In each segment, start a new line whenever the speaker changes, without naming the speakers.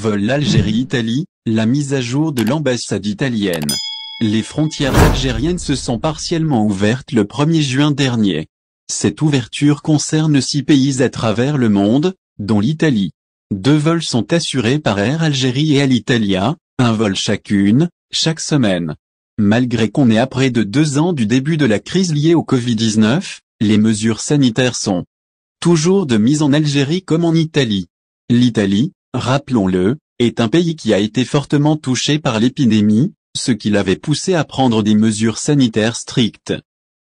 Vol Algérie-Italie, la mise à jour de l'ambassade italienne. Les frontières algériennes se sont partiellement ouvertes le 1er juin dernier. Cette ouverture concerne 6 pays à travers le monde, dont l'Italie. 2 vols sont assurés par Air Algérie et Alitalia, un vol chacune, chaque semaine. Malgré qu'on est à près de 2 ans du début de la crise liée au Covid-19, les mesures sanitaires sont toujours de mise en Algérie comme en Italie. L'Italie, rappelons-le, est un pays qui a été fortement touché par l'épidémie, ce qui l'avait poussé à prendre des mesures sanitaires strictes.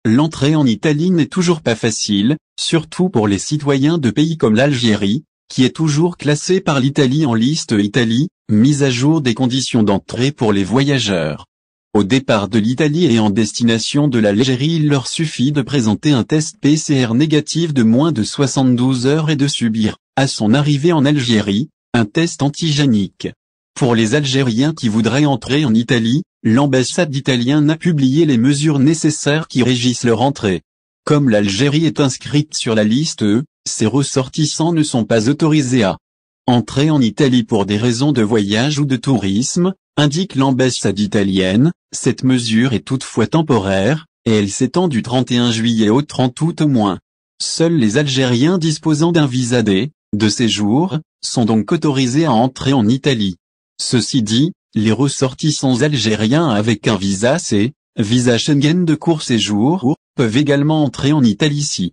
L'entrée en Italie n'est toujours pas facile, surtout pour les citoyens de pays comme l'Algérie, qui est toujours classé par l'Italie en liste Italie, mise à jour des conditions d'entrée pour les voyageurs. Au départ de l'Italie et en destination de l'Algérie, il leur suffit de présenter un test PCR négatif de moins de 72 heures et de subir, à son arrivée en Algérie, un test antigénique. Pour les Algériens qui voudraient entrer en Italie, l'ambassade italienne a publié les mesures nécessaires qui régissent leur entrée. Comme l'Algérie est inscrite sur la liste E, ses ressortissants ne sont pas autorisés à entrer en Italie pour des raisons de voyage ou de tourisme, indique l'ambassade italienne. Cette mesure est toutefois temporaire, et elle s'étend du 31 juillet au 30 août au moins. Seuls les Algériens disposant d'un visa D, de séjour, sont donc autorisés à entrer en Italie. Ceci dit, les ressortissants algériens avec un visa C, visa Schengen de court séjour, peuvent également entrer en Italie.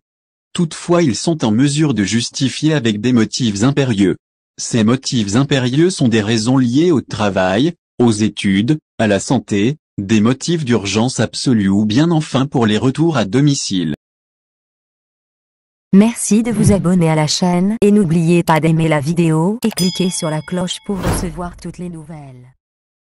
Toutefois, ils sont en mesure de justifier avec des motifs impérieux. Ces motifs impérieux sont des raisons liées au travail, aux études, à la santé, des motifs d'urgence absolue ou bien enfin pour les retours à domicile.
Merci de vous abonner à la chaîne et n'oubliez pas d'aimer la vidéo et cliquer sur la cloche pour recevoir toutes les nouvelles.